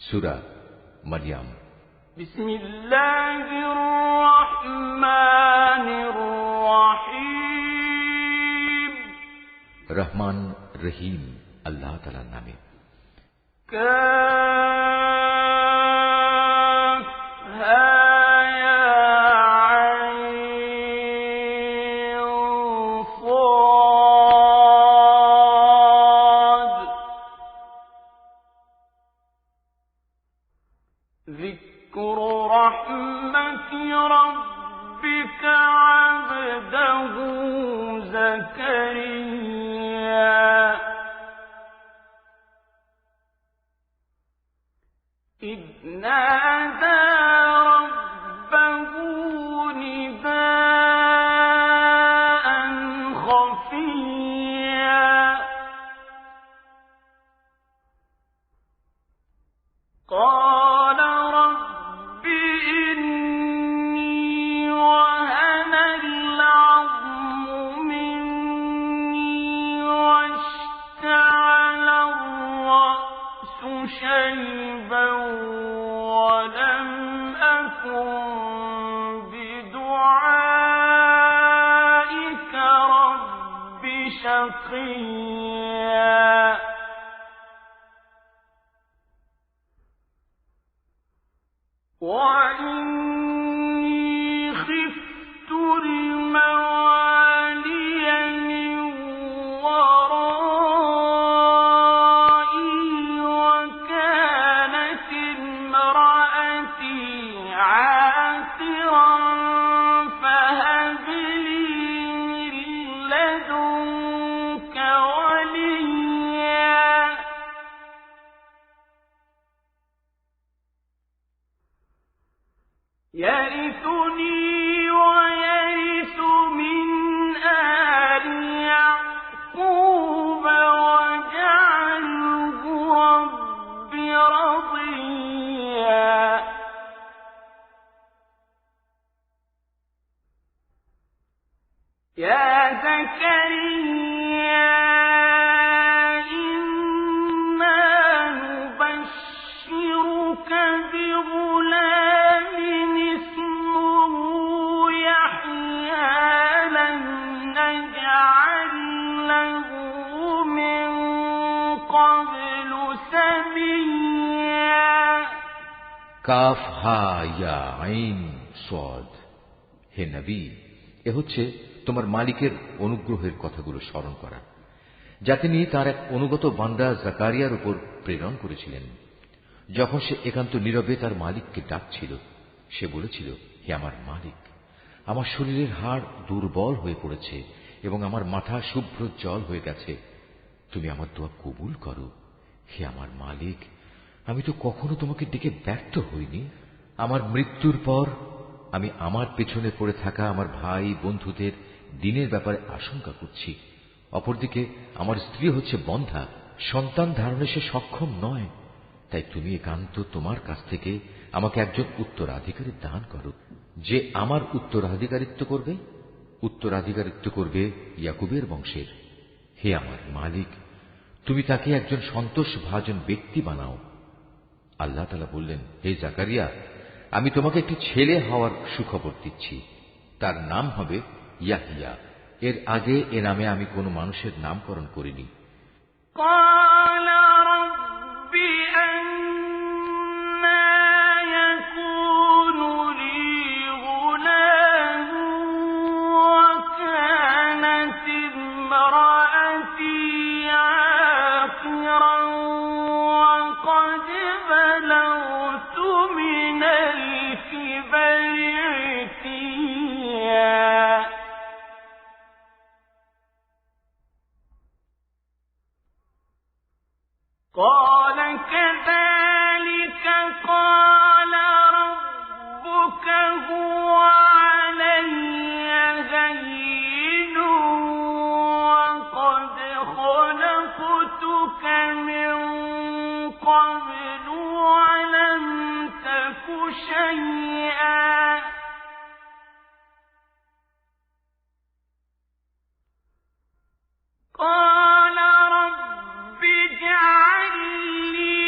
সূরা মারইয়াম। বিসমিল্লাহির রহমানির রহিম। রহমান রহিম আল্লাহ তাআলার নামে। ذكر رحمة ربك عبده زكريا إذ نادى ربه نداء خفيا قال رب إني وهن العظم مني واشتعل الرأس شيبا ولم أكن بدعائك رب شقيا وإني خفت الموالي من ورائي وكانت امرأتي عاقرا فهب لي من لدنك وليا يرثني ويرث من آل يعقوب واجعله رب رضيا يا زكريا إنا نبشرك بغلام اسمه يحيى لم نجعل له من قبل سميا কাফ হা ইয়া আইন সাদ। হে নবী, এ হচ্ছে তোমার মালিকের অনুগ্রহের কথাগুলো স্মরণ করা, যা তিনি তার এক অনুগত বান্দা জাকারিয়ার উপর প্রেরণ করেছিলেন। যখন সে একান্ত নীরবে তার মালিককে ডাকছিল, সে বলেছিল, হে আমার মালিক, আমার শরীরের হাড় দুর্বল হয়ে পড়েছে এবং আমার মাথা শুভ্র জল হয়ে গেছে, তুমি আমার দোয়া কবুল করো। হে আমার মালিক, আমি তো কখনো তোমাকে ডেকে ব্যর্থ হইনি। আমার মৃত্যুর পর আমি আমার পেছনে পড়ে থাকা আমার ভাই বন্ধুদের দিনের ব্যাপারে আশঙ্কা করছি। অপরদিকে আমার স্ত্রী হচ্ছে বন্ধ্যা, সন্তান ধারণে সে সক্ষম নয়। তাই তুমি একান্ত তোমার কাছ থেকে আমাকে একজন উত্তরাধিকারী দান করো, যে আমার উত্তরাধিকারিত্ব করবে ইয়াকুবের বংশের। হে আমার মালিক, তুমি তাকে একজন সন্তোষভাজন ব্যক্তি বানাও। আল্লাহ তাআলা বললেন, হে জাকারিয়া, আমি তোমাকে একটি ছেলে হওয়ার সুখবর দিচ্ছি। তার নাম হবে ইয়াহিয়া। এর আগে এ নামে আমি কোনো মানুষের নামকরণ করিনি। قال رب أنى يكون لي غلام وكانت امرأتي عاقرا وقد بلغت من الكبر عتيا قال كذلك قال ربك هو علي هين وقد خلقتك من قبل ولم تك شيئا قال رب اجعل لي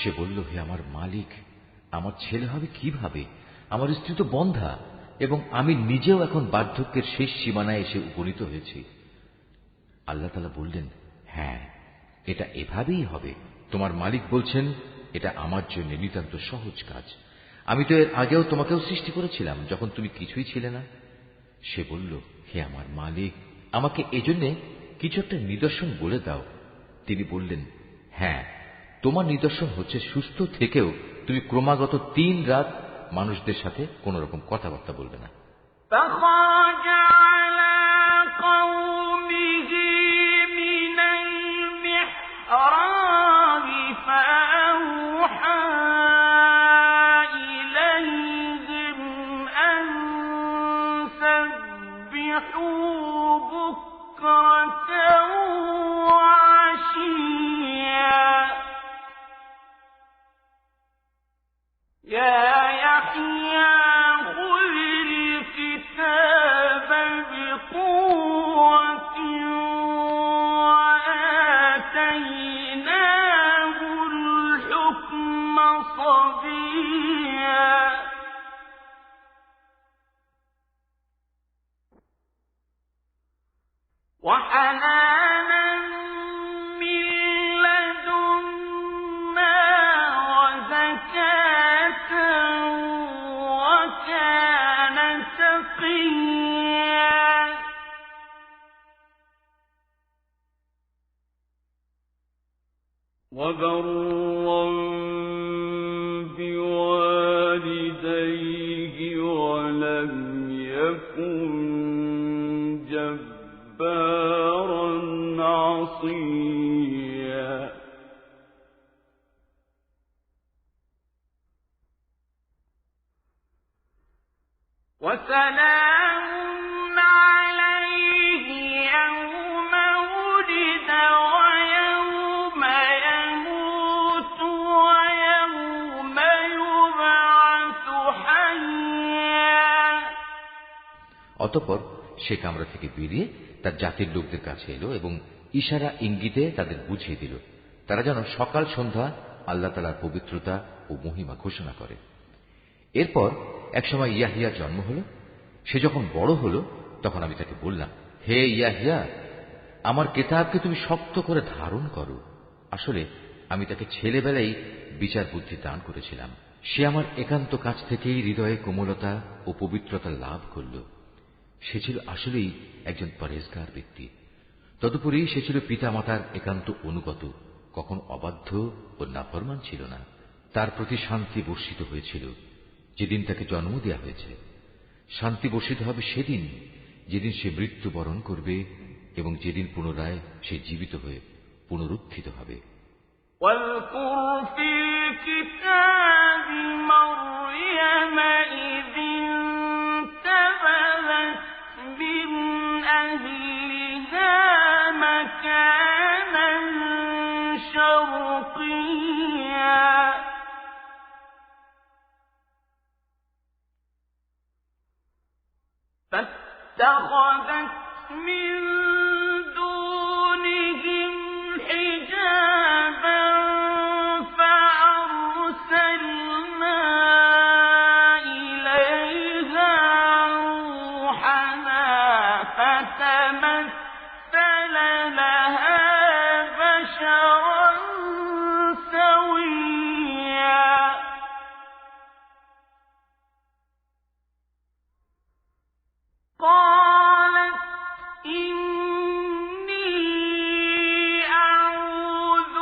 সে বলল, হে আমার মালিক, আমার ছেলে হবে কিভাবে? আমার স্ত্রী তো বন্ধা এবং আমি নিজেও এখন বার্ধক্যের শেষ সীমানায় এসে উপনীত হয়েছি। আল্লাহ তাআলা বললেন, হ্যাঁ, এটা এভাবেই হবে। তোমার মালিক বলছেন, এটা আমার জন্য নিতান্ত সহজ কাজ। আমি তো এর আগেও তোমাকেও সৃষ্টি করেছিলাম যখন তুমি কিছুই ছিলে না। সে বলল, হে আমার মালিক, আমাকে এজন্য কিছু একটা নিদর্শন বলে দাও। তিনি বললেন, হ্যাঁ, তোমার নিদর্শন হচ্ছে সুস্থ থেকেও তুমি ক্রমাগত 3 রাত মানুষদের সাথে কোন রকম কথাবার্তা বলবে না। وبرا بوالديه ولم يكن جبارا عصيا وسلام عليه يوم ولد ويوم يموت ويوم يبعث حيا। অতঃপর সে কামরা থেকে বেরিয়ে তার জাতির লোকদের কাছে এলো এবং ইশারা ইঙ্গিতে তাদের বুঝিয়ে দিল তারা যেন সকাল সন্ধ্যা আল্লাহ তাআলার পবিত্রতা ও মহিমা ঘোষণা করে। এরপর একসময় ইয়াহিয়ার জন্ম হল। সে যখন বড় হল তখন আমি তাকে বললাম, হে ইয়াহিয়া, আমার কিতাবকে তুমি শক্ত করে ধারণ করো। আসলে আমি তাকে ছেলেবেলায় বিচার বুদ্ধি দান করেছিলাম। সে আমার একান্ত কাছ থেকেই হৃদয়ে কোমলতা ও পবিত্রতা লাভ করল। সে ছিল আসলেই একজন পরেজগার ব্যক্তি। তদুপরি সে ছিল পিতামাতার একান্ত অনুগত, কখনো অবাধ্য ও নাফরমান ছিল না। তার প্রতি শান্তি বর্ষিত হয়েছিল যেদিন তাকে জন্ম দেওয়া হয়েছে। শান্তি বর্ষিত হবে সেদিন যেদিন সে মৃত্যুবরণ করবে এবং যেদিন পুনরায় সে জীবিত হয়ে পুনরুত্থিত হবে। فاتخذت من دونهم حجابا فأرسلنا إليها روحنا فتمثل لها بشرا سويا قالت إني أعوذ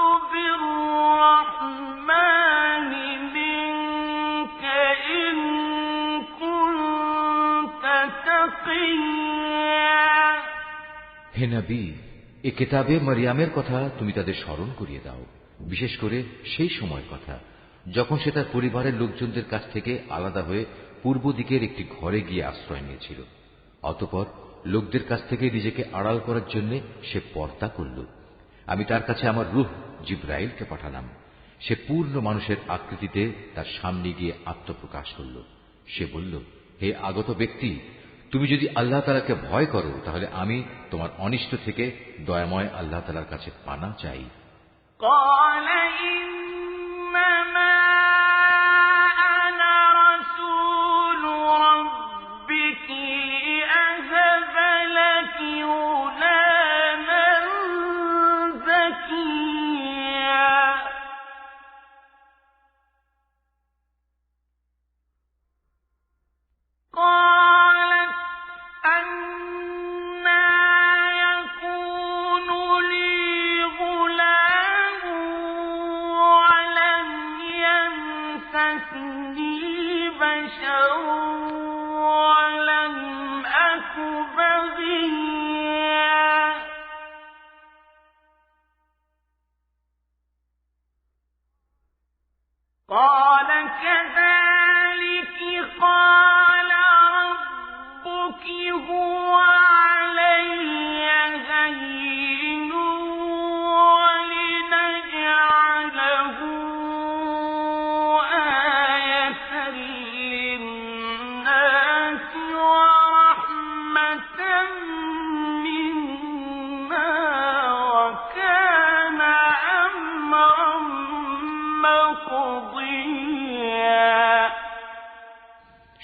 بالرحمن منك إن كنت تقيا। হে নবী, এ কিতাবে মারিয়ামের কথা তুমি তাদের স্মরণ করিয়ে দাও, বিশেষ করে সেই সময়ের কথা যখন সে তার পরিবারের লোকজনদের কাছ থেকে আলাদা হয়ে পূর্ব দিকের একটি ঘরে গিয়ে আশ্রয় নিয়েছিল। অতঃপর লোকদের কাছ থেকে নিজেকে আড়াল করার জন্য সে পর্দা করল। আমি তার কাছে আমার রূহ জিবরাইলকে পাঠালাম। সে পূর্ণ মানুষের আকৃতিতে তার সামনে গিয়ে আত্মপ্রকাশ করল। সে বলল, হে আগত ব্যক্তি, তুমি যদি আল্লাহ তাআলাকে ভয় করো তাহলে আমি তোমার অনিষ্ট থেকে দয়াময় আল্লাহ তাআলার কাছে পানা চাই। قال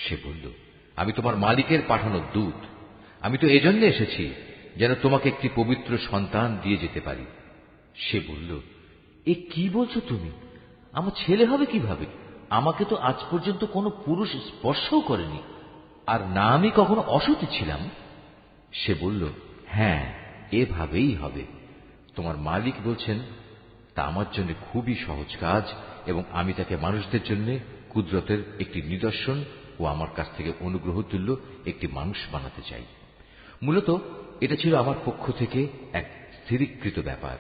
সে বলল, আমি তোমার মালিকের পাঠানো দূত। আমি তো এজন্য এসেছি যেন তোমাকে একটি পবিত্র সন্তান দিয়ে যেতে পারি। সে বলল, এ কি বলছো তুমি? আমার ছেলে হবে কিভাবে? আমাকে তো আজ পর্যন্ত কোনো পুরুষ স্পর্শও করেনি, আর না আমি কখনো অসতী ছিলাম। সে বলল, হ্যাঁ, এভাবেই হবে। তোমার মালিক বলছেন, তা আমার জন্য খুবই সহজ কাজ, এবং আমি তাকে মানুষদের জন্য কুদরতের একটি নিদর্শন ও আমার কাছ থেকে অনুগ্রহ তুল্য একটি মানুষ বানাতে চাই। মূলত এটা ছিল আমার পক্ষ থেকে এক স্থিরীকৃত ব্যাপার।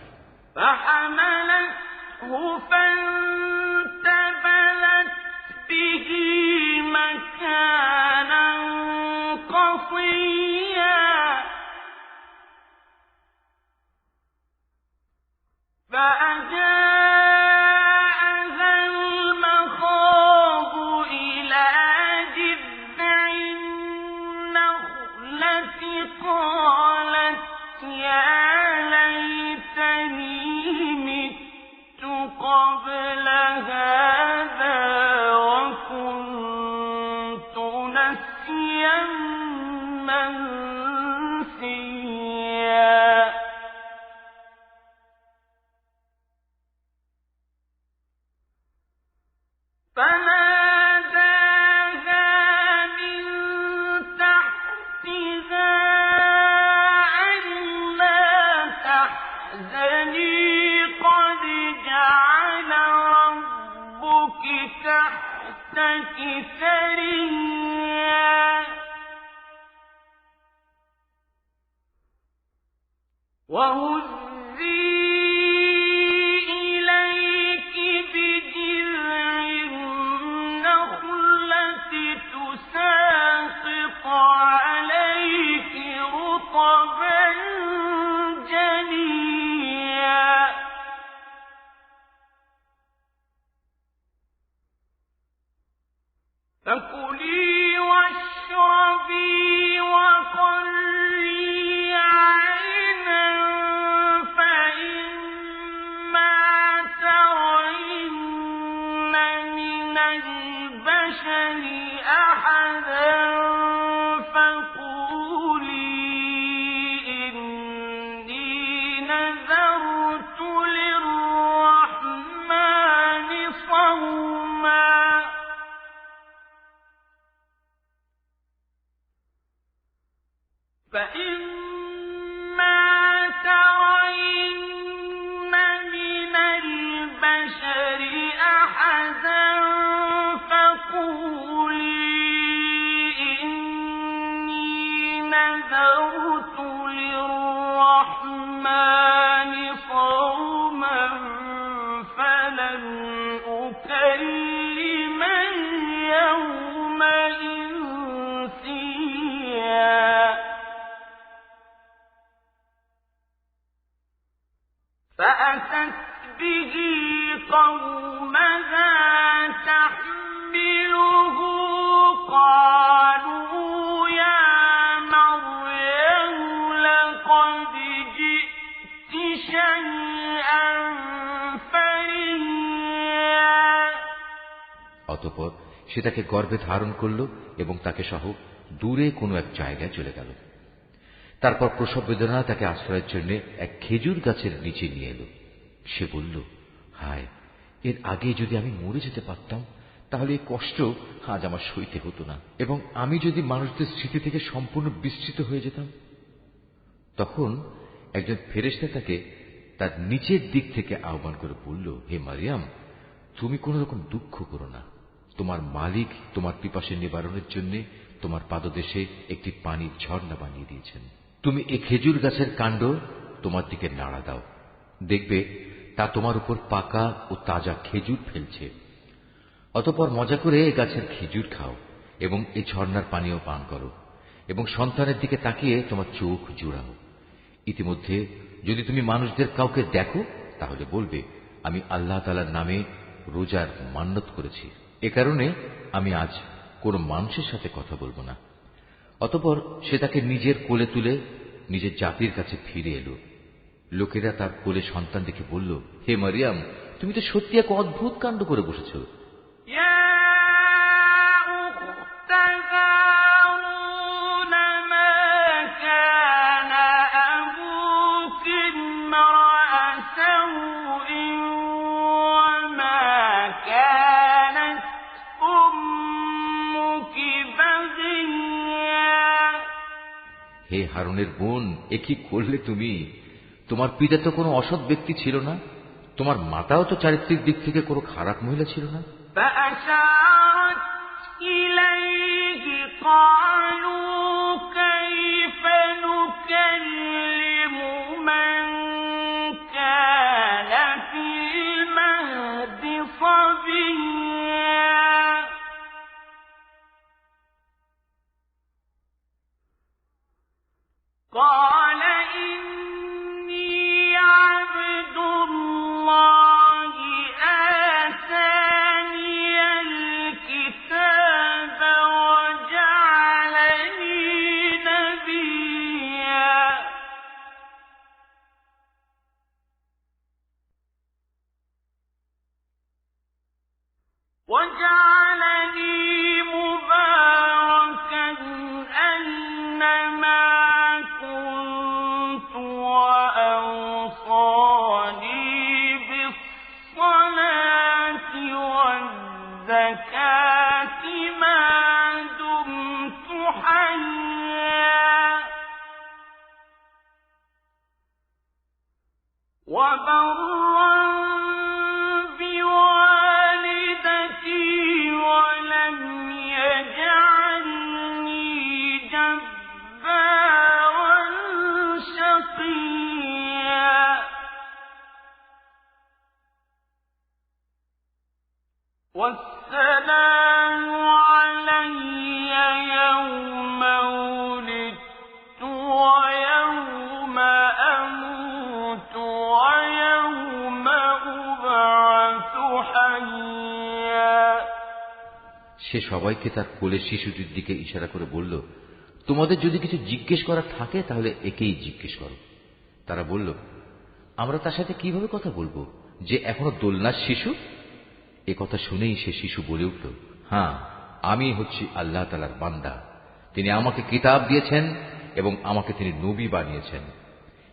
شيئا فريا অতঃপর সে তাকে গর্ভে ধারণ করল এবং তাকে সহ দূরে কোনো এক জায়গায় চলে গেল। তারপর প্রসব বেদনা তাকে আশ্রয়ের জন্য এক খেজুর গাছের নিচে নিয়ে এলো। সে বলল, হায়, এর আগে যদি আমি মরে যেতে পারতাম তাহলে এই কষ্ট আজ আমার সইতে হতো না, এবং আমি যদি মানুষদের স্মৃতি থেকে সম্পূর্ণ বিস্মৃত হয়ে যেতাম। তখন একজন ফেরেশতা তাকে তার নিচের দিক থেকে আহ্বান করে বলল, হে মারিয়াম, তুমি কোন রকম দুঃখ করো না। তোমার মালিক তোমার পিপাসা নিবারণের জন্য তোমার পাদদেশে একটি পানির ঝর্ণা বানিয়ে দিয়েছেন। তুমি এই খেজুর গাছের কাণ্ড তোমার দিকে নাড়া দাও, দেখবে তা তোমার উপর পাকা ও তাজা খেজুর ফেলছে। অতঃপর মজা করে এই গাছের খেজুর খাও এবং এই ঝর্ণার পানীয় পান করো এবং সন্তানের দিকে তাকিয়ে তোমার চোখ জুড়াও। ইতিমধ্যে যদি তুমি মানুষদের কাউকে দেখো তাহলে বলবে, আমি আল্লাহ তাআলার নামে রোজার মান্যত করেছি, এ কারণে আমি আজ কোনো মানুষের সাথে কথা বলবো না। অতঃপর সে তাকে নিজের কোলে তুলে নিজের জাতির কাছে ফিরে এলো। লোকেরা তার কোলে সন্তান দেখে বলল, হে মারিয়াম, তুমি তো সত্যি এক অদ্ভুত কাণ্ড করে বসেছ। হে হারুনের বোন, এ কি করলে তুমি? তোমার পিতা তো কোনো অসৎ ব্যক্তি ছিল না, তোমার মাতাও তো চারিত্রিক দিক থেকে কোনো খারাপ মহিলা ছিল না। قال إني عبد الله آتاني الكتاب وجعلني نبيا مباركا أينما والزكاة ما دمت حيا وبرا بوالدتي ولم يجعلني جبارا شقيا والسلام علي يوم ولدت ويوم أموت ويوم أبعث حيا। সে সবাইকে তার কোলে শিশুটির দিকে ইশারা করে বলল, তোমাদের যদি কিছু জিজ্ঞেস করার থাকে তাহলে একেই জিজ্ঞেস করো। তারা বলল, আমরা তার সাথে কিভাবে কথা বলবো যে এখনো দোলনার শিশু? এ কথা শুনেই সে শিশু বলে উঠল, হ্যাঁ, আমি হচ্ছি আল্লাহ তাআলার বান্দা। তিনি আমাকে কিতাব দিয়েছেন এবং আমাকে তিনি নবী বানিয়েছেন।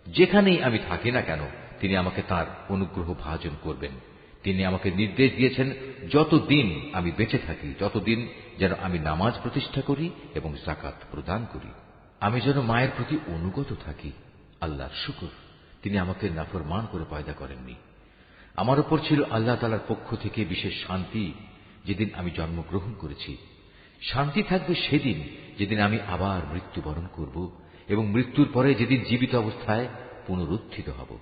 যেখানেই আমি থাকি না কেন তিনি আমাকে তার অনুগ্রহ ভাজন করবেন। তিনি আমাকে নির্দেশ দিয়েছেন যতদিন আমি বেঁচে থাকি ততদিন যেন আমি নামাজ প্রতিষ্ঠা করি এবং যাকাত প্রদান করি, আমি যেন মায়ের প্রতি অনুগত থাকি। আল্লাহর শুকর, তিনি আমাকে নাফরমান করে পয়দা করেননি। আমার উপর ছিল আল্লাহ তাআলার পক্ষ থেকে বিশেষ শান্তি যেদিন আমি জন্মগ্রহণ করেছি। শান্তি থাকবে সেদিন যেদিন আমি আবার মৃত্যুবরণ করব এবং মৃত্যুর পরে যেদিন জীবিত অবস্থায় পুনরুত্থিত হব।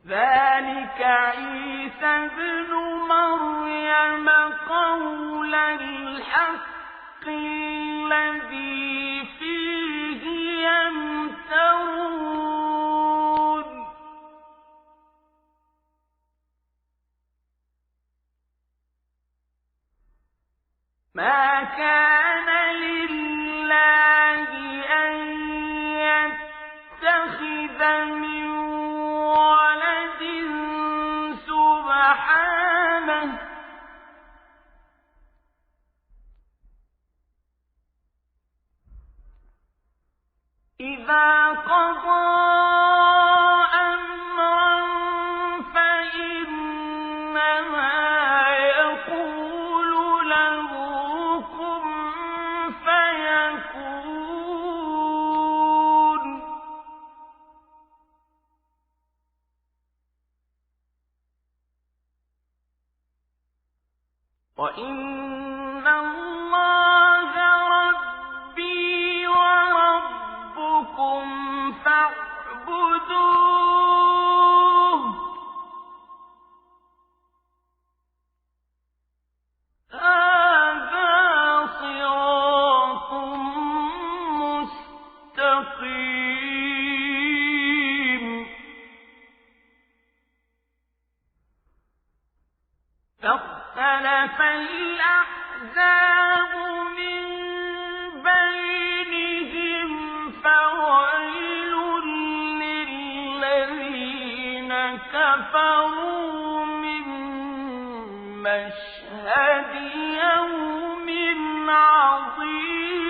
ذلك عيسى ابن مريم قول الحق الذي فيه يمترون ما كان لله أن يتخذ من ولد سبحانه وَإِنَّ اللَّهَ رَبِّي وَرَبُّكُمْ فَاعْبُدُوهُ هَذَا صِرَاطٌ مُسْتَقِيمٌ فاختلف الأحزاب من بينهم فويل للذين كفروا من مشهد يوم عظيم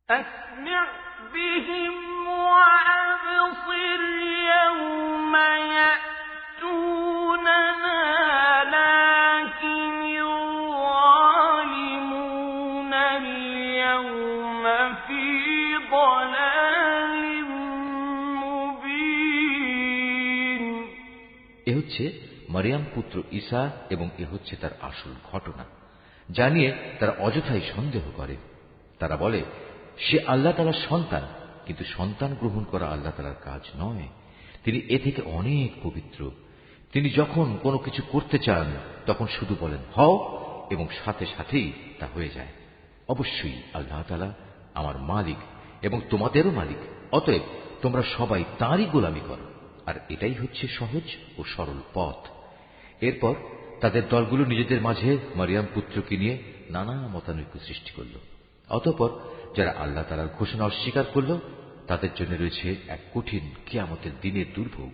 أسمع بهم وأبصر يوم يأتوننا لكن الظالمون اليوم في ضلال مبين এ হচ্ছে মারিয়াম পুত্র ঈসা এবং এ হচ্ছে তার আসল ঘটনা, জানিয়ে তারা অযথাই সন্দেহ করে। তারা বলে সে আল্লাহ তাআলার সন্তান, কিন্তু সন্তান গ্রহণ করা আল্লাহ তাআলার কাজ নয়। তিনি এ থেকে অনেক পবিত্র। তিনি যখন কোনো কিছু করতে চান তখন শুধু বলেন হও এবং সাথে সাথেই তা হয়ে যায়। অবশ্যই আল্লাহ তাআলা আমার মালিক এবং তোমাদেরও মালিক, অতএব তোমরা সবাই তাঁরই গোলামি করো, আর এটাই হচ্ছে সহজ ও সরল পথ। এরপর তাদের দলগুলো নিজেদের মাঝে মারিয়াম পুত্রকে নিয়ে নানা মতানৈক্য সৃষ্টি করল। অতঃপর যারা আল্লাহ তাআলার ঘোষণা অস্বীকার করল তাদের জন্য রয়েছে এক কঠিন কিয়ামতের দিনের দুর্ভোগ।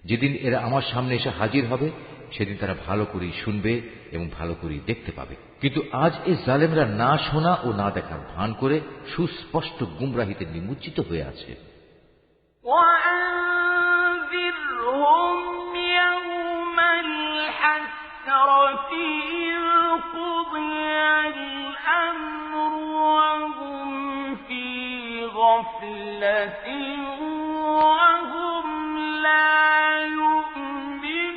যেদিন এরা আমার সামনে এসে হাজির হবে সেদিন তারা ভালো করেই শুনবে এবং ভালো করেই দেখতে পাবে। কিন্তু আজ এই জালেমরা না শোনা ও না দেখার ভান করে সুস্পষ্ট গুমরাহিতে নিমজ্জিত হয়ে আছে। وَأَنذِرْهُمْ يَوْمَ الْحَسْرَةِ إِذْ قُضِيَ الْأَمْرُ وَهُمْ فِي غَفْلَةٍ وَهُمْ لَا يُؤْمِنُونَ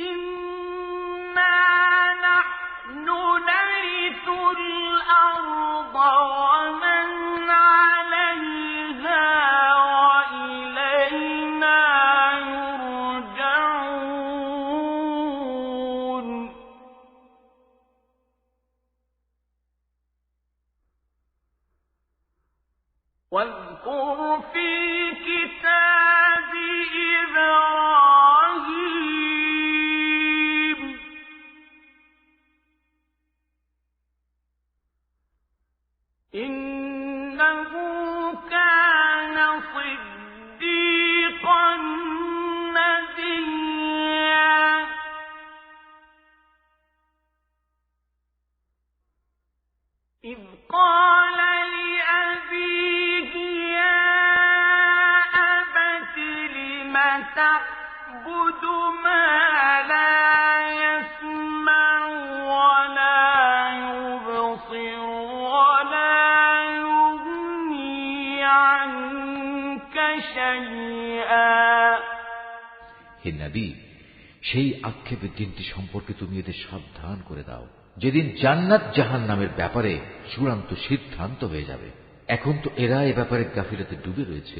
إِنَّا نَحْنُ نَرِثُ الْأَرْضَ وَمَنْ عَلَيْهَا وَإِلَيْنَا يُرْجَعُونَ واذكر في الكتاب إبراهيم إنه كان صديقا نبيا إذ قال لأبيه يا أبت لم تعبد ما لا يسمع ولا يبصر ولا يغني عنك شيئا হে নবী, সেই আক্ষেপের দিনটি সম্পর্কে তুমি এদের সাবধান করে দাও, যেদিন জান্নাত জাহান্নামের ব্যাপারে চূড়ান্ত সিদ্ধান্ত হয়ে যাবে। এখন তো এরা এ ব্যাপারে গাফিলাতে ডুবে রয়েছে,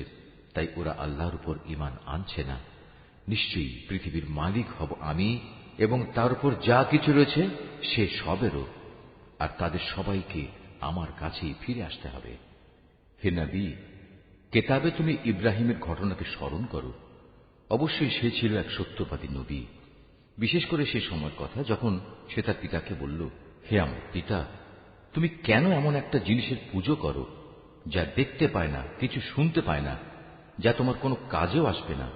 তাই ওরা আল্লাহর উপর ঈমান আনছে না। নিশ্চয়ই পৃথিবীর মালিক হব আমি এবং তার উপর যা কিছু রয়েছে সে সবেরও, আর তাদের সবাইকে আমার কাছেই ফিরে আসতে হবে। হে নবী, কেতাবে তুমি ইব্রাহিমের ঘটনাকে স্মরণ করো। অবশ্যই সে ছিল এক সত্যবাদী নবী। বিশেষ করে সে সময়ের কথা যখন সে তার পিতাকে বলল, হে আমার পিতা, তুমি কেন এমন একটা জিনিসের পুজো করো যা দেখতে পায় না, কিছু শুনতে পায় না, যা তোমার কোনো কাজেও আসবে না?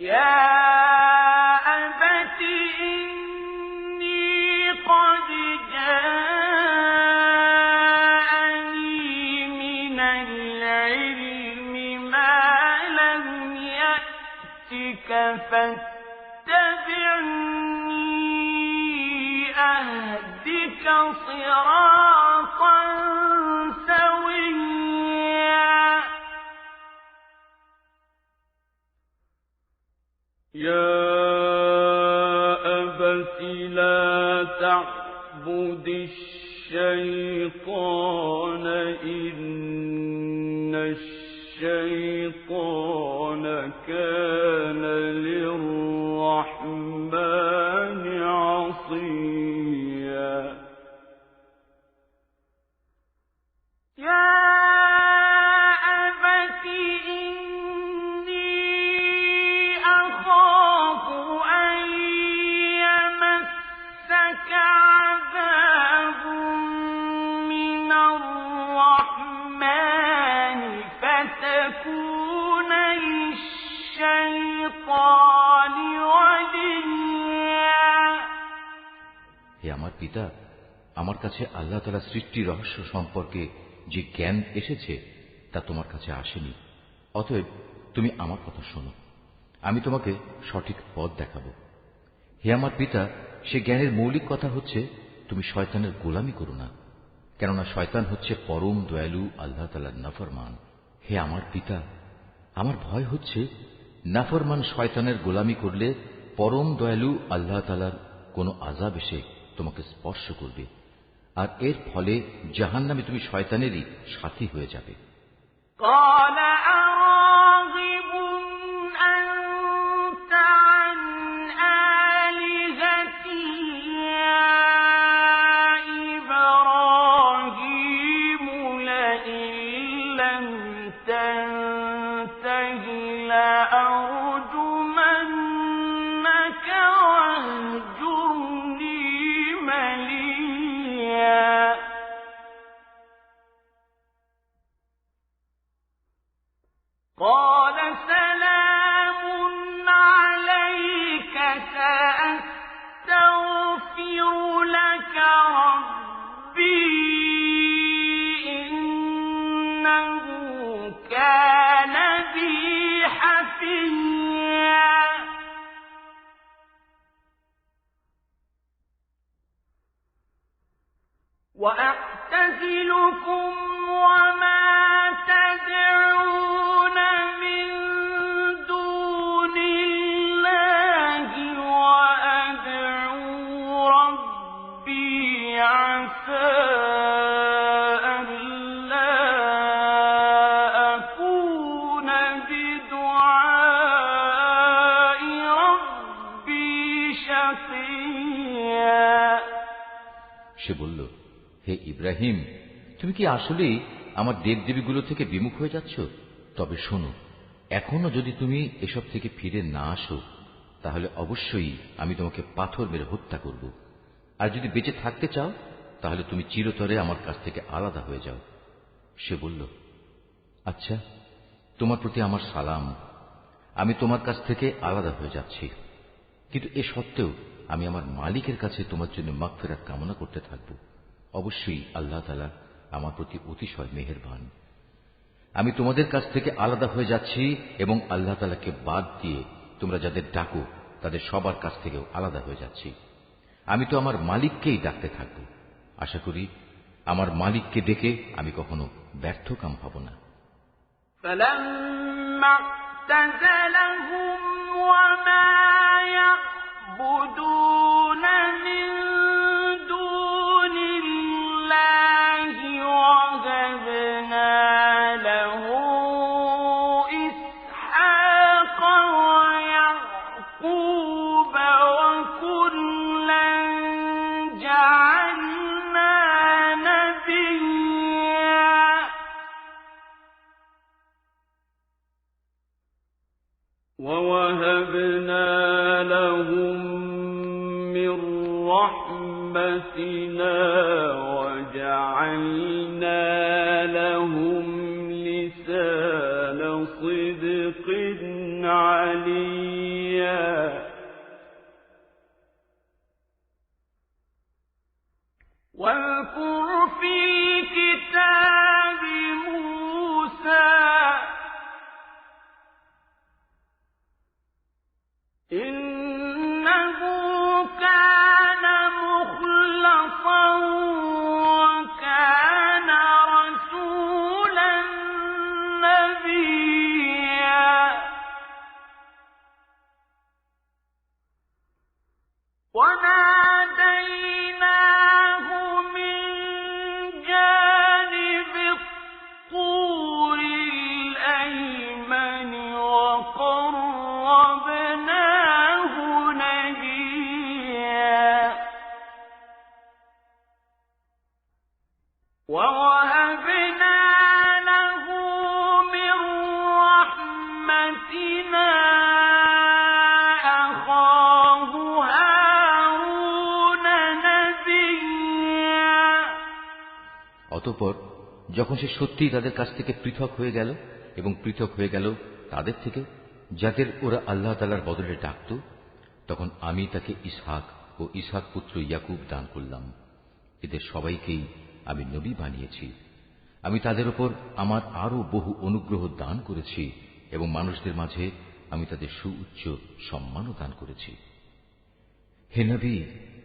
يا أبت إني قد جاءني من العلم ما لم يأتك فاتبعني أهدك صراطا سويا يا أبت لا تعبد الشيطان إن الشيطان كان للرحمن عصيا يا أبت إني أخاف أن يمسك عذاب من الرحمن فتكون للشيطان وليا হে আমার পিতা, আমার কাছে আল্লাহ তাআলা সৃষ্টি রহস্য সম্পর্কে যে জ্ঞান এসেছে তা তোমার কাছে আসেনি। অতএব তুমি আমার কথা শোনো, আমি তোমাকে সঠিক পথ দেখাবো। হে আমার পিতা, সে জ্ঞানের মৌলিক কথা হচ্ছে তুমি শয়তানের গোলামি করো না, কেননা শয়তান হচ্ছে পরম দয়ালু আল্লাহ তাআলার নাফরমান। হে আমার পিতা, আমার ভয় হচ্ছে নাফরমান শয়তানের গোলামি করলে পরম দয়ালু আল্লাহ তাআলার কোন আযাব এসে তোমাকে স্পর্শ করবে, আর এর ফলে জাহান্নামে তুমি শয়তানেরই সাথী হয়ে যাবে। قال أراغب أنت عن آلهتي يا إبراهيم لئن لم تنته لأرجمنك واهجرني مليا قال سلام عليك سأستغفر لك ربي إنه كان بي حفيا وأعتزلكم وما تدعون من دون الله وأدعو ربي عسى ألا أكون بدعاء ربي شقيا সে বলল, হে ইব্রাহিম, তুমি কি আসলেই আমার দেবদেবীগুলো থেকে বিমুখ হয়ে যাচ্ছ? তবে শোনো, এখনো যদি তুমি এসব থেকে ফিরে না আসো তাহলে অবশ্যই আমি তোমাকে পাথর মেরে হত্যা করব। আর যদি বেঁচে থাকতে চাও তাহলে তুমি চিরতরে আমার কাছ থেকে আলাদা হয়ে যাও। সে বলল, আচ্ছা, তোমার প্রতি আমার সালাম, আমি তোমার কাছ থেকে আলাদা হয়ে যাচ্ছি, কিন্তু এ সত্ত্বেও আমি আমার মালিকের কাছে তোমার জন্য মাগফিরাত কামনা করতে থাকব। অবশ্যই আল্লাহ তাআলা আমার প্রতি অতিশয় মেহেরবান। আমি তোমাদের কাছ থেকে আলাদা হয়ে যাচ্ছি এবং আল্লাহ তাআলাকে বাদ দিয়ে তোমরা যাদের ডাকো তাদের সবার কাছ থেকেও আলাদা হয়ে যাচ্ছি। আমি তো আমার মালিককেই ডাকতে থাকব। আশা করি আমার মালিককে ডেকে আমি কখনো ব্যর্থকাম হব না। فلما اعتزلهم وما يعبدون من دون الله وهبنا له إسحاق ويعقوب وكلا جعلنا نبيا ووهبنا لهم من رحمتنا وجعلنا لهم لسان صدق عليا واذكر في الكتاب موسى إنه كان مخلصا وناديناه من جانب الطور الأيمن وقربناه نجيا ووهبنا له من رحمتنا أخاه هارون نبيا অতঃপর যখন সে সত্যিই তাদের কাছ থেকে পৃথক হয়ে গেল এবং পৃথক হয়ে গেল তাদের থেকে যাদের ওরা আল্লাহ তাআলার বদলে ডাকত, তখন আমি তাকে ইসহাক ও ইসহাক পুত্র ইয়াকুব দান করলাম। এদের সবাইকেই আমি নবী বানিয়েছি। আমি তাদের উপর আমার আরো বহু অনুগ্রহ দান করেছি এবং মানুষদের মাঝে আমি তাদের সুউচ্চ সম্মানও দান করেছি। হে নবী,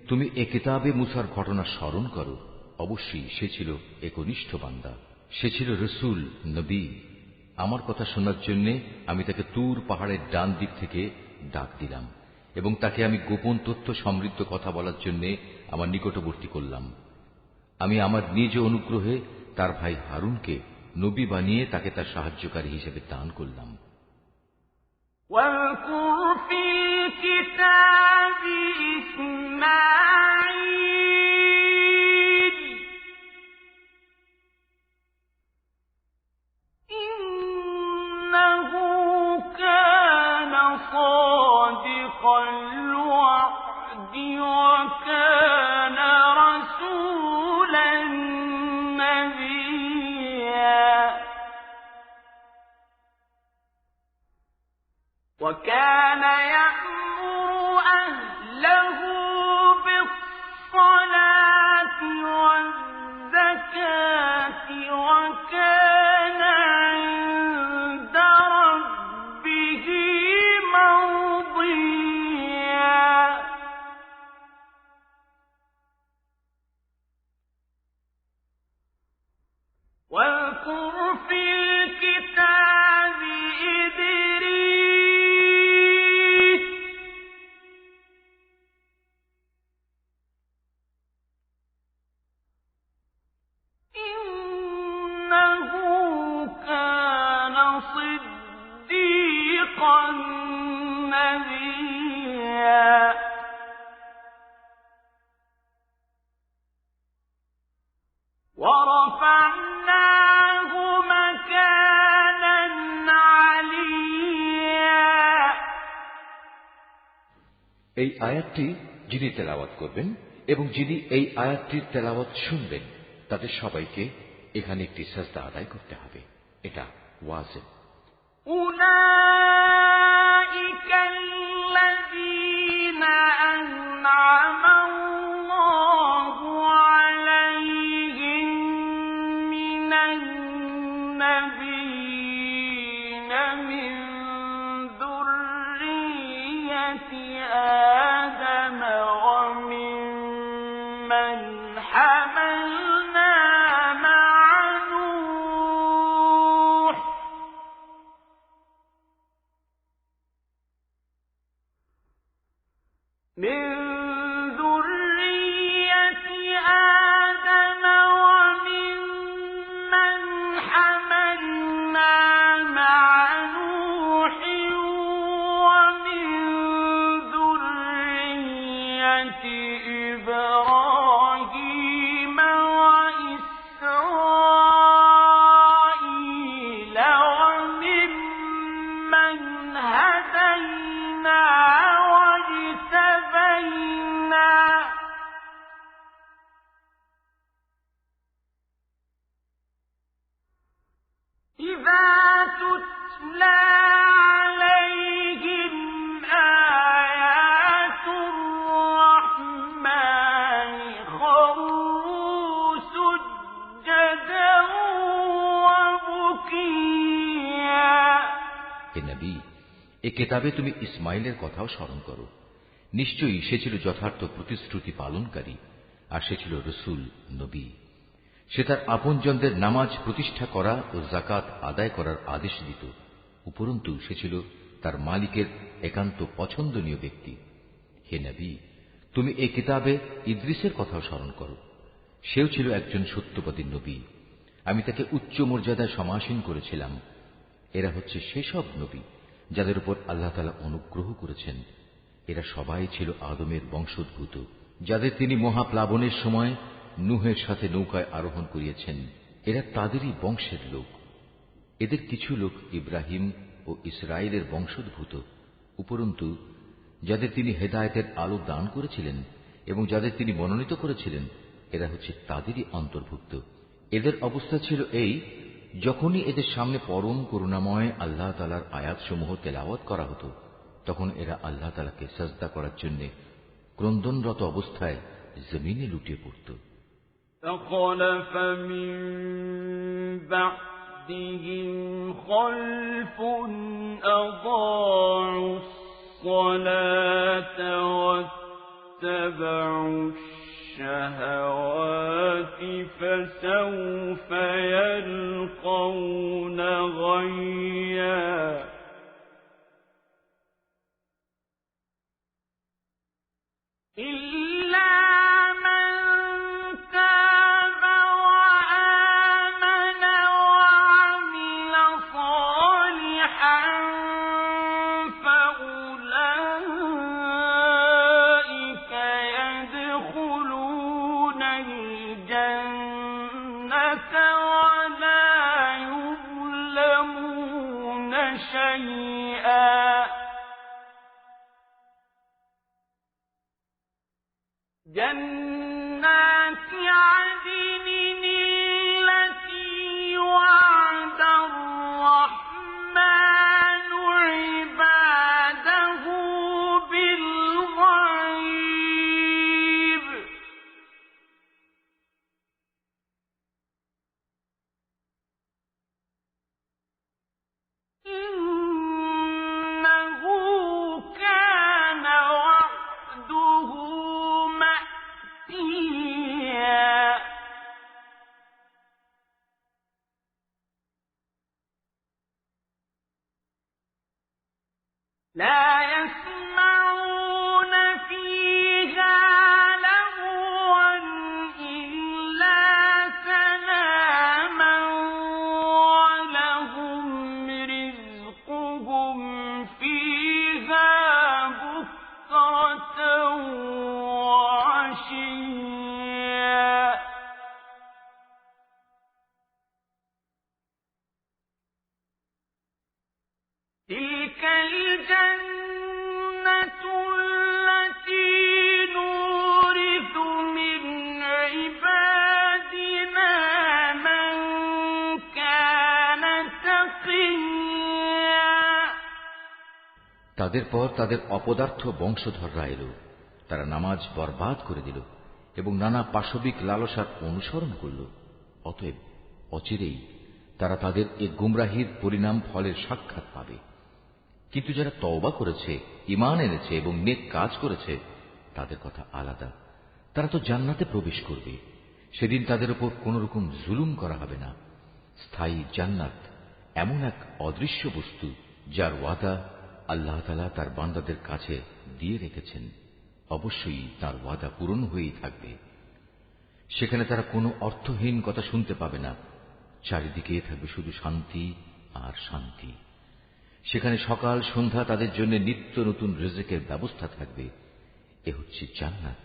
তুমি এ কিতাবে মুসার ঘটনা স্মরণ করো। অবশ্যই সে ছিল একনিষ্ঠ বান্দা, সে ছিল রসুল, নবী। আমার কথা শোনার জন্য আমি তাকে তুর পাহাড়ের ডান দিক থেকে ডাক দিলাম এবং তাকে আমি গোপন তথ্য সমৃদ্ধ কথা বলার জন্য আমার নিকটবর্তী করলাম। আমি আমার নিজ অনুগ্রহে তার ভাই হারুনকে নবী বানিয়ে তাকে তার সাহায্যকারী হিসেবে দান করলাম। واذكر في الكتاب إسماعيل إنه كان صادق الوعد وكان رسولا نبيا وكان يأمر أهله بالصلاة والزكاة وكان عند ربه مرضيا واذكر في الكتاب إدريس إنه كان صديقا نبيا ورفعناه مكانا عليا এই আয়াতটি যিনি তেলাওয়াত করবেন এবং যিনি এই আয়াতটির তেলাওয়াত শুনবেন তাদের সবাইকে এখানে একটি সাজদা আদায় করতে হবে। এটা ওয়াজিব। أولئك الذين أنعم الله عليهم من النبيين من ذرية آدم وممن حملنا مع نوح من ذرية آدم وممن حملنا مع نوح ومن ذرية إبراهيم وإسرائيل وممن هدينا واجتبينا إذا تتلى عليهم آيات الرحمن خروا سجدا وبكيا হে নবী, এ কিতাবে তুমি ইসমাইলের কথাও স্মরণ করো। নিশ্চয়ই সে ছিল যথার্থ প্রতিশ্রুতি পালনকারী, আর সে ছিল রসুল, নবী। সে তার আপনজনদের নামাজ প্রতিষ্ঠা করা ও যাকাত আদায় করার আদেশ দিত। উপরন্তু সে ছিল তার মালিকের একান্ত পছন্দনীয় ব্যক্তি। হে নবী, তুমি এই কিতাবে ইদ্রিসের কথাও স্মরণ করো। সেও ছিল একজন সত্যবাদী নবী। আমি তাকে উচ্চ মর্যাদায় সমাসীন করেছিলাম। এরা হচ্ছে সেসব নবী যাদের উপর আল্লাহ তাআলা অনুগ্রহ করেছেন। এরা সবাই ছিল আদমের বংশোদ্ভূত, যাদের তিনি মহাপ্লাবনের সময় নূহের সাথে নৌকায় আরোহণ করিয়েছেন। এরা তাদেরই বংশের লোক। এদের কিছু লোক ইব্রাহিম ও ইসরায়েলের বংশোদ্ভূত, উপরন্তু যাদের তিনি হেদায়েতের আলো দান করেছিলেন এবং যাদের তিনি মনোনীত করেছিলেন, এরা হচ্ছে তাদেরই অন্তর্ভুক্ত। এদের অবস্থা ছিল এই, যখনই এদের সামনে পরম করুণাময় আল্লাহ তাআলার আয়াতসমূহ তেলাওয়াত করা হতো, তখন এরা আল্লাহ তাআলাকে সাজদা করার জন্য ক্রন্দনরত অবস্থায় জমিনে লুটিয়ে পড়ত। فخلف من بعدهم خلف أضاعوا الصلاة واتبعوا الشهوات فسوف يلقون غيا إلا من تاب وآمن وعمل صالحا فأولئك يدخلون الجنة ولا يظلمون شيئا جنات عدن التي وعد الرحمن عباده بالغيب إنه كان وعده مأتيا لا يسمعون فيها لغوا إلا سلاما ولهم رزقهم فيها بكرة وعشيا تلك الجنة التي نورث من عبادنا من كان تقيا তাদের পর তাদের অপদার্থ বংশধররা এলো, তারা নামাজ বরবাদ করে দিল এবং নানা পাশবিক লালসার অনুসরণ করল। অতএব অচিরেই তারা তাদের এ গুমরাহির পরিণাম ফলের সাক্ষাৎ পাবে। কিন্তু যারা তওবা করেছে, ঈমান এনেছে এবং নেক কাজ করেছে, তাদের কথা আলাদা। তারা তো জান্নাতে প্রবেশ করবে। সেদিন তাদের উপর কোন রকম জুলুম করা হবে না। স্থায়ী জান্নাত এমন এক অদৃশ্য বস্তু যার ওয়াদা আল্লাহ তাআলা তার বান্দাদের কাছে দিয়ে রেখেছেন। অবশ্যই তার ওয়াদা পূরণ হয়েই থাকবে। সেখানে তারা কোনো অর্থহীন কথা শুনতে পাবে না। চারিদিকে থাকবে শুধু শান্তি আর শান্তি। সেখানে সকাল সন্ধ্যা তাদের জন্য নিত্য নতুন রিজিকের ব্যবস্থা থাকবে। এ হচ্ছে জান্নাত।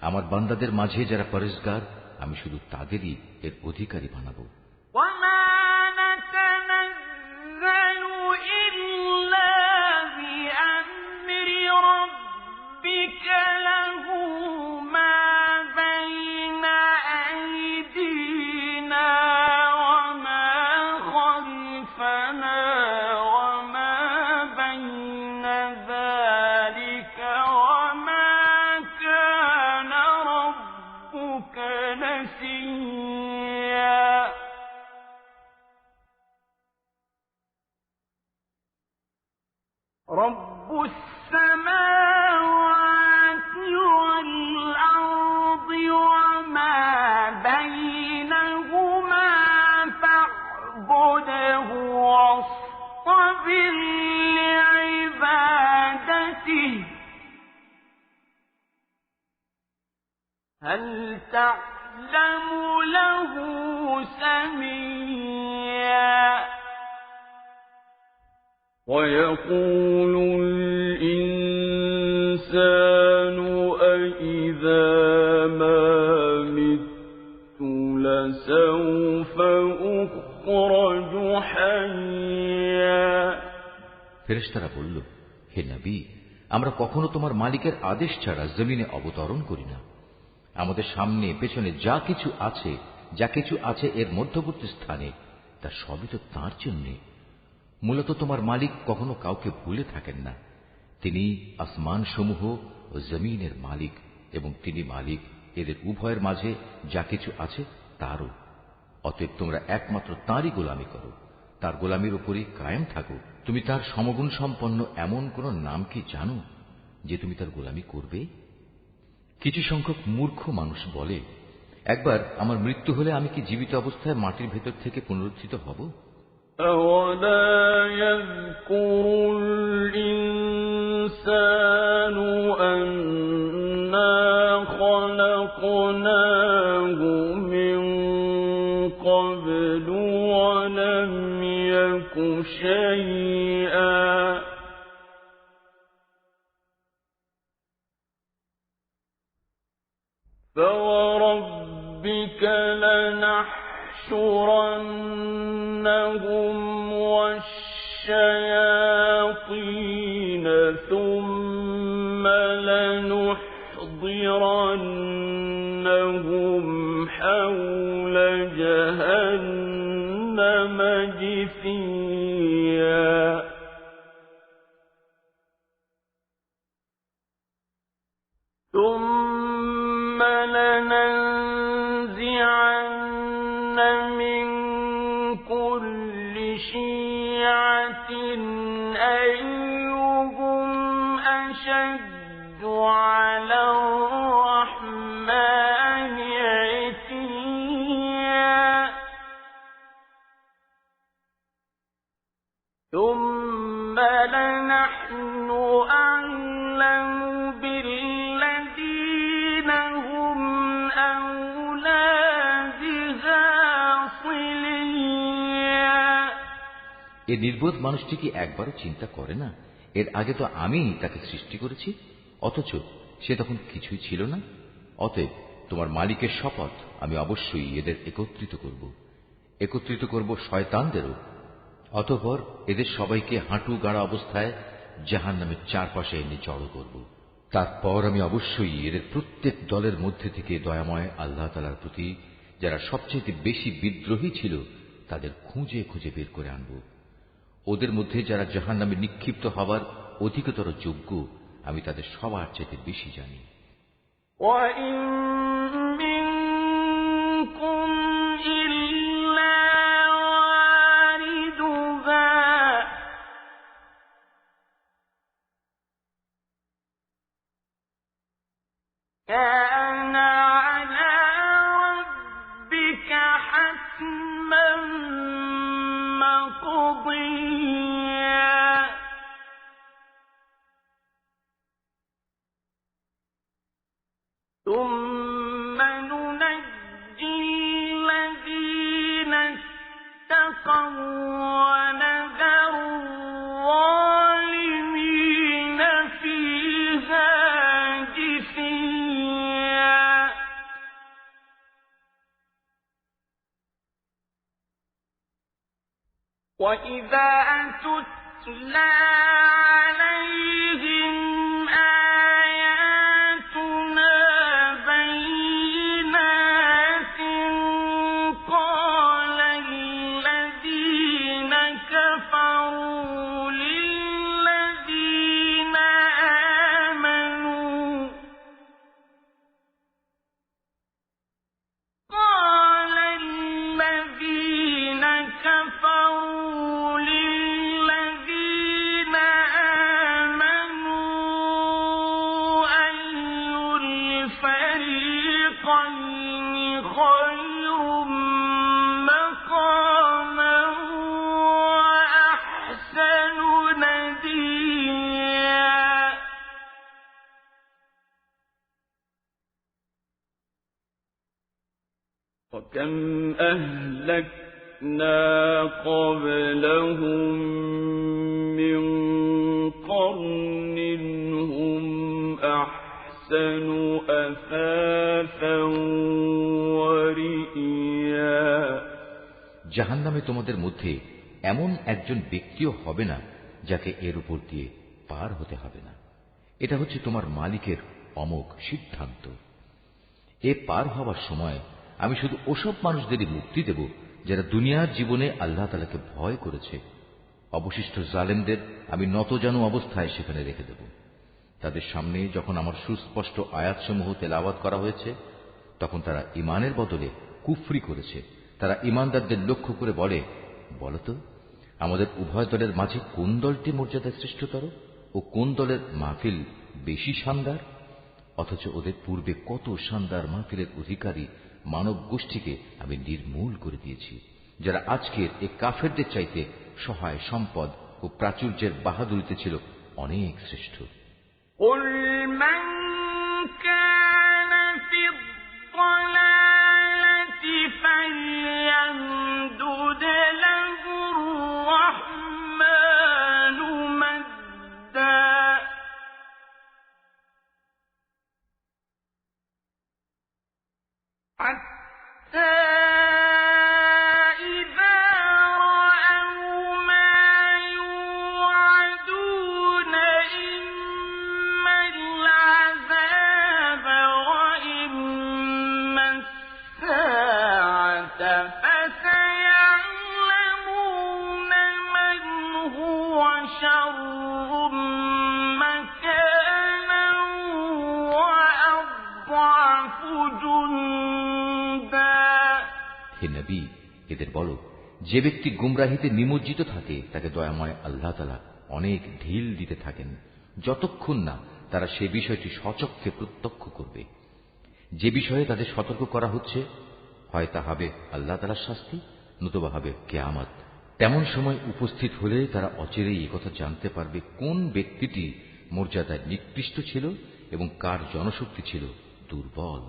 আমার বান্দাদের মাঝে যারা পরহেজগার, আমি শুধু তাদেরই এর অধিকারী বানাবো। وما نتنزل إلا بأمر ربك له ما بين أيدينا وما خلفنا وما بين ذلك وما كان ربك نسيا هل تعلم له سميا ويقول الإنسان أإذا ما مت لسوف أخرج حيا ফেরেশতারা বলল, হে নবী, আমরা কখনো তোমার মালিকের আদেশ ছাড়া জমিনে অবতরণ করি না। আমাদের সামনে পেছনে যা কিছু আছে এর মধ্যবর্তী স্থানে, তা সবই তো তাঁর জন্যে। মূলত তোমার মালিক কখনো কাউকে ভুলে থাকেন না। তিনি আসমান সমূহ ও জমিনের মালিক, এবং তিনি মালিক এদের উভয়ের মাঝে যা কিছু আছে তারও। অতএব তোমরা একমাত্র তাঁরই গোলামি করো, তার গোলামির উপরই কায়েম থাকো। তুমি তার সমগুণ সম্পন্ন এমন কোন নাম কি জানো যে তুমি তার গোলামি করবে? কিছু সংখ্যক মূর্খ মানুষ বলে, একবার আমার মৃত্যু হলে আমি কি জীবিত অবস্থায় মাটির ভেতর থেকে পুনরুত্থিত হব? أَوَلَا يَذْكُرُ الْإِنسَانُ أَنَّا خَلَقْنَاهُ مِنْ قَبْلُ وَلَمْ يَكُ شَيْئًا فَوَرَبِّكَ لَنَحْشُرَنَّهُمْ وَالشَّيَاطِينَ ثُمَّ لَنُحْضِرَنَّهُمْ حَوْلَ جَهَنَّمَ جِثِيًّا ثُمَّ لَنَنزِعَنَّ مِنْ كُلِّ شِيعَةٍ أَيُّهُمْ أَشَدُّ عَلَى الرَّحْمَنِ عِتِيًّا ثُمَّ لَنَحْنُ أَعْلَمُ بِالَّذِينَ هُمْ أَوْلَى بِهَا صِلِيًّا এ নির্বোধ মানুষটি কি একবারও চিন্তা করে না, এর আগে তো আমি তাকে সৃষ্টি করেছি, অথচ সে তখন কিছুই ছিল না। অতএব তোমার মালিকের শপথ, আমি অবশ্যই এদের একত্রিত করব শয়তানদেরও। অতঃপর এদের সবাইকে হাঁটু গাড়া অবস্থায় জাহান্নামের চারপাশে এনে জড়ো করব। তারপর আমি অবশ্যই এদের প্রত্যেক দলের মধ্যে থেকে দয়াময় আল্লাহ তাআলার প্রতি যারা সবচেয়ে বেশি বিদ্রোহী ছিল তাদের খুঁজে খুঁজে বের করে আনব। ওদের মধ্যে যারা জাহান্নামে নিক্ষিপ্ত হবার অধিকতর যোগ্য, আমি তাদের সবার চেয়ে বেশি জানি। وَإِن مِّنكُمْ إِلَّا وَارِدُهَا كَانَ عَلَى رَبِّكَ حَتْمًا مَّقْضِيًّا ثُمَّ نُنَجِّي الَّذِينَ اتَّقَوْا وَنَذَرُ الظَّالِمِينَ فِيهَا جِثِيًّا وَإِذَا تُتْلَى عَلَيْهِمْ آيَاتُنَا بَيِّنَاتٍ قَالَ الَّذِينَ كَفَرُوا لِلَّذِينَ آمَنُوا وكم أهلكنا قبلهم من قرن هم أحسن أثاثا ورئيا জাহান্নামে তোমাদের মধ্যে এমন একজন ব্যক্তিও হবে না যাকে এর উপর দিয়ে পার হতে হবে না। এটা হচ্ছে তোমার মালিকের অমোঘ সিদ্ধান্ত। এ পার হওয়ার সময় আমি শুধু ওসব মানুষদেরই মুক্তি দেব যারা দুনিয়ার জীবনে আল্লাহ তাআলাকে ভয় করেছে। অবশিষ্ট জালেমদের আমি নতজানু অবস্থায় সেখানে রেখে দেব। তাদের সামনে যখন আমার সুস্পষ্ট আয়াতসমূহ তেলাওয়াত করা হয়েছে তখন তারা ঈমানের বদলে কুফরি করেছে। তারা ঈমানদারদের লক্ষ্য করে বলে, বলতো আমাদের উভয় দলের মাঝে কোন দলটি মর্যাদায় শ্রেষ্ঠতর ও কোন দলের মাহফিল বেশি শানদার? অথচ ওদের পূর্বে কত শানদার মাহফিলের অধিকারী মানব গোষ্ঠীকে আমি নির্মূল করে দিয়েছি, যারা আজকের এই কাফেরদের চাইতে সহায় সম্পদ ও প্রাচুর্যের বাহাদুরিতে ছিল অনেক শ্রেষ্ঠ। قل من كان في الضلالة فليمدد له الرحمن مدا حتى এদের বলো, যে ব্যক্তি গুমরাহিতে নিমজ্জিত থাকে তাকে দয়াময় আল্লাহ তাআলা অনেক ঢিল দিতে থাকেন যতক্ষণ না তারা সে বিষয়টি স্বচক্ষে প্রত্যক্ষ করবে। যে বিষয়ে তাদের সতর্ক করা হচ্ছে হয় তা হবে আল্লাহ তাআলার শাস্তি, নতুবা হবে কিয়ামত। তেমন সময় উপস্থিত হলে তারা অচিরেই একথা জানতে পারবে কোন ব্যক্তিটি মর্যাদায় নিকৃষ্ট ছিল এবং কার জনশক্তি ছিল দুর্বল।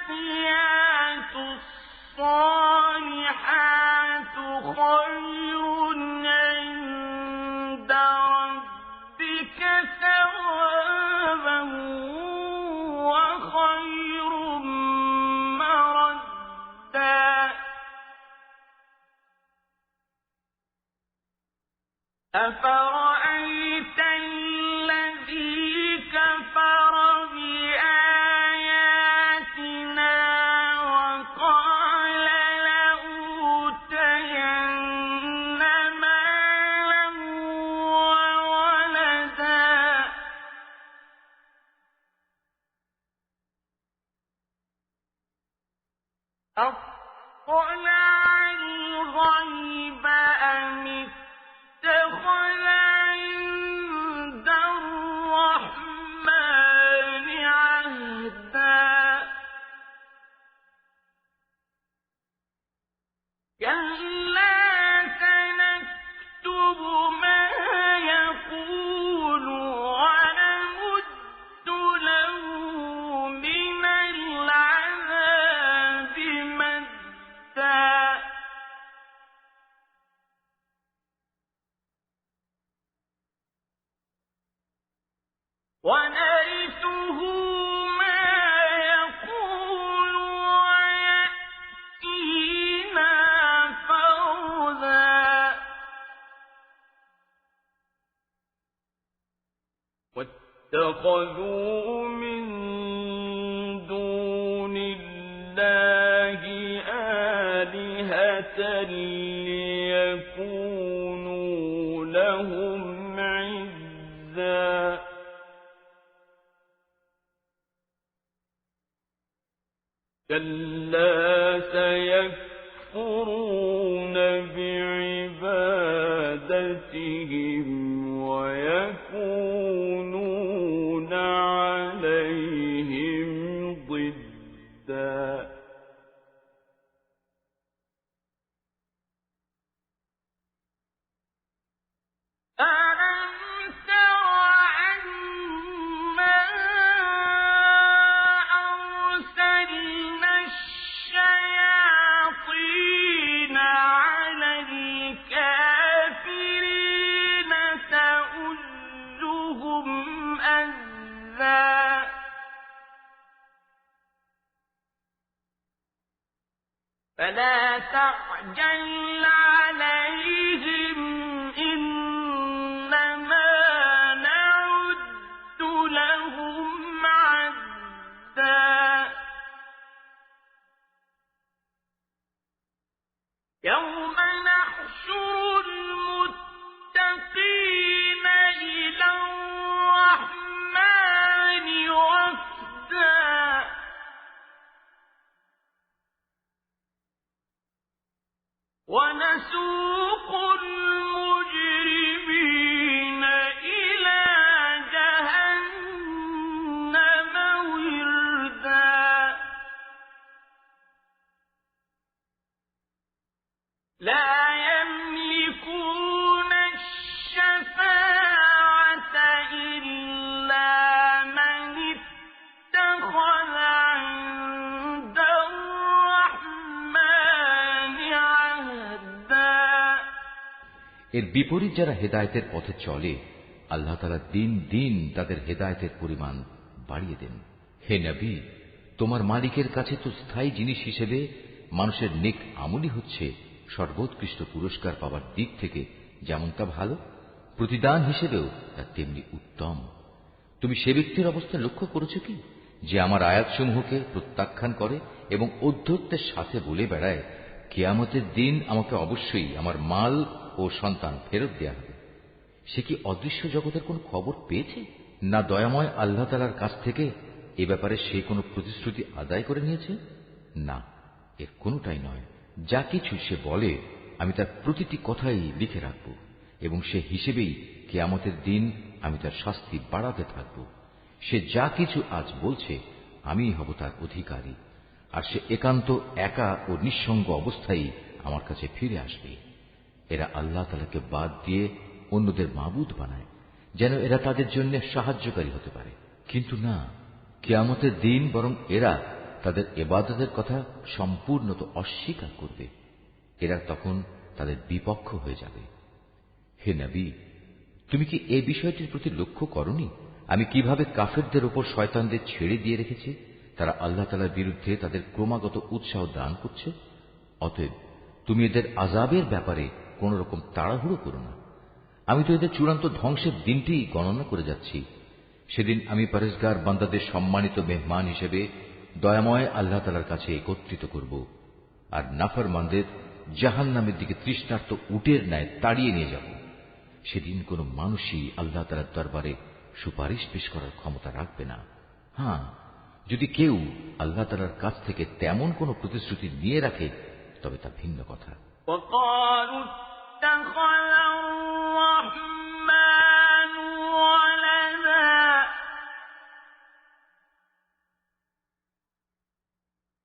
والباقيات الصالحات خير عند ربك ثوابا وخير مردا أفرأيت الذي كفر بآياتنا وقال لأوتين مالا وولدا أطلع الغيب أم اتخذ عند الرحمن عهدا كلا سنكتب ما يقول ونمد له من العذاب مدا ونرثه ما يقول ويأتينا فردا واتخذوا من دون الله آلهة ليكونوا لهم عزا كلا سيكفرون بعبادتهم ويكونون عليهم ضدا أذى فلا تعجل عليهم إنما نعد لهم عدا يوم نحشر المتقين إلى الرحمن وفدا ونسوق المجرمين إلى جهنم وردا لا يملكون الشفاعة إلا من اتخذ عند الرحمن عهدا এর বিপরীত যারা হেদায়েতের পথে চলে আল্লাহ তাআলা দিন দিন তাদের হেদায়েতের পরিমাণ বাড়িয়ে দেন। হে নবী, তোমার মালিকের কাছে তো স্থায়ী জিনিস হিসেবে মানুষের নেক আমলই হচ্ছে সর্বোৎকৃষ্ট পুরস্কার পাওয়ার দিক থেকে যেমন তা ভালো, প্রতিদান হিসেবেও তা তেমনি উত্তম। তুমি সে ব্যক্তির অবস্থা লক্ষ্য করেছ কি যে আমার আয়াতসমূহকে প্রত্যাখ্যান করে এবং ঔদ্ধত্যের সাথে বলে বেড়ায় কিয়ামতের দিন আমাকে অবশ্যই আমার মাল ও সন্তান ফেরত দেয়া হবে। সে কি অদৃশ্য জগতের কোন খবর পেয়েছে? না দয়াময় আল্লাহ তাআলার কাছ থেকে এ ব্যাপারে সে কোনো প্রতিশ্রুতি আদায় করে নিয়েছে? না, এর কোনটাই নয়। যা কিছু সে বলে আমি তার প্রতিটি কথাই লিখে রাখব এবং সে হিসেবেই কিয়ামতের দিন আমি তার শাস্তি বাড়াতে থাকব। সে যা কিছু আজ বলছে আমিই হব তার অধিকারী, আর সে একান্ত একা ও নিঃসঙ্গ অবস্থায় আমার কাছে ফিরে আসবে। এরা আল্লাহ তাআলাকে বাদ দিয়ে অন্যদের মাবুদ বানায় যেন এরা তাদের জন্য সাহায্যকারী হতে পারে, কিন্তু না, কিয়ামতের দিন বরং এরা তাদের ইবাদতের কথা সম্পূর্ণত অস্বীকার করবে। এরা তখন তাদের বিপক্ষ হয়ে যাবে। হে নবী, তুমি কি এই বিষয়টির প্রতি লক্ষ্য করনি আমি কিভাবে কাফেরদের উপর শয়তানদের ছেড়ে দিয়ে রেখেছি? তারা আল্লাহ তাআলার বিরুদ্ধে তাদের ক্রমাগত উৎসাহ দান করছে। অতএব তুমি এদের আযাবের ব্যাপারে কোন রকম তাড়াহুড়ো করো না। আমি তো এদের চূড়ান্ত ধ্বংসের দিনটি গণনা করে যাচ্ছি। সেদিন আমি পরেজগার বান্দাদের সম্মানিত মেহমান হিসেবে দয়াময় আল্লাহ তাআলার কাছে একত্রিত করব, আর নাফরমানদের জাহান্নামের দিকে তৃষ্ণার্ত উটের ন্যায় তাড়িয়ে নিয়ে যাব। সেদিন কোন মানুষই আল্লাহ তাআলার দরবারে সুপারিশ পেশ করার ক্ষমতা রাখবে না। হ্যাঁ, যদি কেউ আল্লাহ তাআলার কাছ থেকে তেমন কোন প্রতিশ্রুতি নিয়ে রাখে তবে তা ভিন্ন কথা। وقالوا اتخذ الرحمن ولدا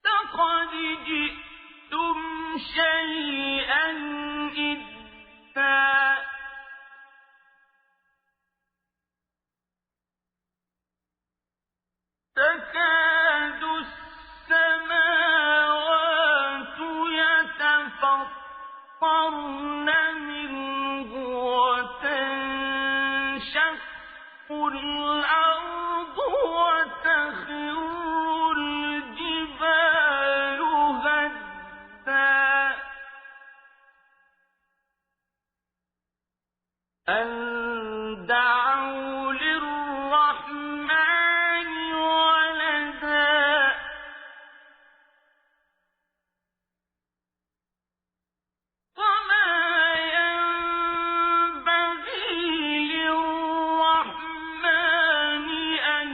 لقد جئتم شيئا إدا تكاد السماوات يتفطرن منه وتنشق الأرض وتخر الجبال هدا أن دعوا للرحمن ولدا وما ينبغي للرحمن أن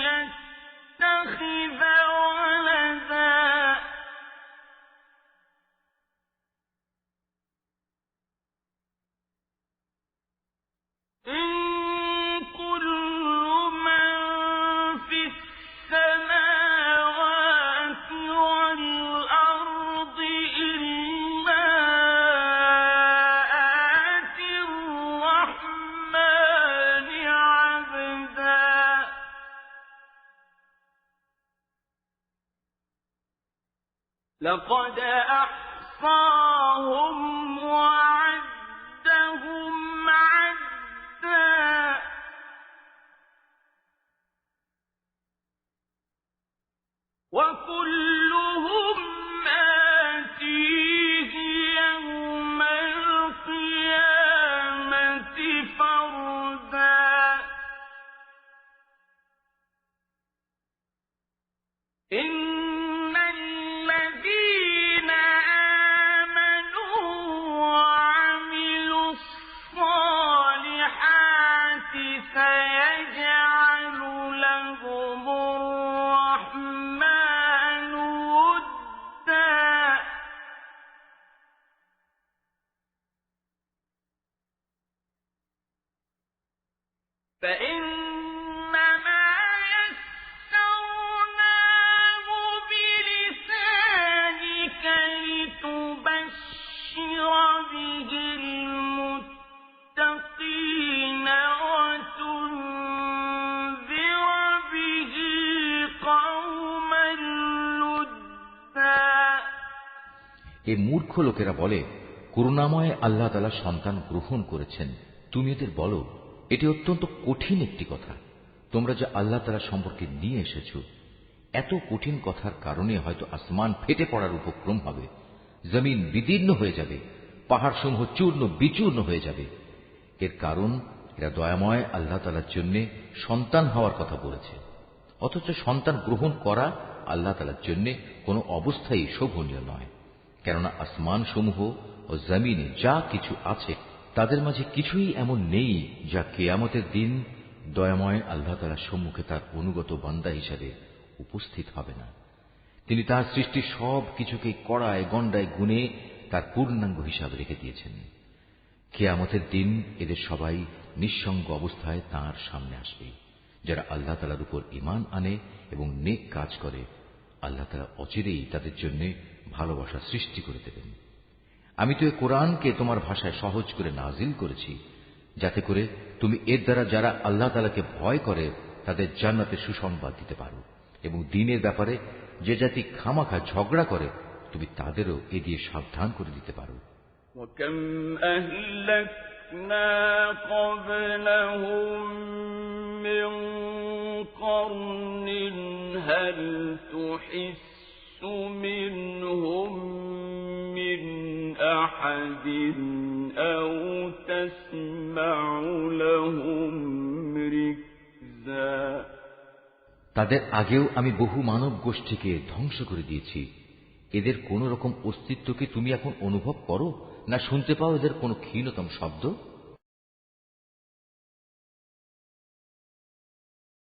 يتخذ ولدا إن كل من في السماوات والأرض إلا آتي الرحمن عبدا لقد أحصاهم وعدهم عدا وكلهم آتيه يوم القيامة فردا إن الذين آمنوا وعملوا الصالحات سيجعل لهم الرحمن ودا فإنما يسرناه بلسانك لتبشر به المتقين وتنذر به قوما لدا এই মূর্খ লোকেরা বলে, করুণাময় আল্লাহ তাআলা সন্তান গ্রহণ করেছেন। তুমি এদের বলো, এটি অত্যন্ত কঠিন একটি কথা তোমরা যা আল্লাহ তাআলা সম্পর্কে নিয়ে এসেছ। এত কঠিন কথার কারণে হয়তো আসমান ফেটে পড়ার উপক্রম হবে, জমিন বিদীর্ণ হয়ে যাবে, পাহাড়সমূহ চূর্ণ বিচূর্ণ হয়ে যাবে। এর কারণ এরা দয়াময় আল্লাহ তাআলার জন্য সন্তান হওয়ার কথা বলেছে, অথচ সন্তান গ্রহণ করা আল্লাহ তাআলার জন্য কোনো অবস্থায় শোভনীয় নয়। কেননা আসমান সমূহ ও জমিনে যা কিছু আছে তাদের মাঝে কিছুই এমন নেই যা কিয়ামতের দিন দয়াময় আল্লাহ তাআলার সম্মুখে তার অনুগত বান্দা হিসাবে উপস্থিত হবে না। তিনি তার সৃষ্টির সব কিছুকে কড়ায় গণ্ডায় গুণে তার পূর্ণাঙ্গ হিসাবে রেখে দিয়েছেন। কিয়ামতের দিন এদের সবাই নিঃসঙ্গ অবস্থায় তাঁর সামনে আসবে। যারা আল্লাহ তাআলার উপর ঈমান আনে এবং নেক কাজ করে, আল্লাহ তাআলা অচিরেই তাদের জন্য ভালোবাসা সৃষ্টি করে দেবেন। আমি তো এই কোরআনকে তোমার ভাষায় সহজ করে নাজিল করেছি, যাতে করে তুমি এর দ্বারা যারা আল্লাহ তাআলাকে ভয় করে তাদের জান্নাতের সুসংবাদ দিতে পারো, এবং দ্বীনের ব্যাপারে যে জাতি খামাখা ঝগড়া করে তুমি তাদেরও এ দিয়ে সাবধান করে দিতে পারো। وكم أهلكنا قبلهم من قرن هل تحس منهم من أحد أو تسمع لهم ركزا তাদের আগেও আমি বহু মানব গোষ্ঠীকে ধ্বংস করে দিয়েছি। এদের কোন রকম অস্তিত্বকে তুমি এখন অনুভব করো, না শুনতে পাও এদের কোনো ক্ষীণতম শব্দ?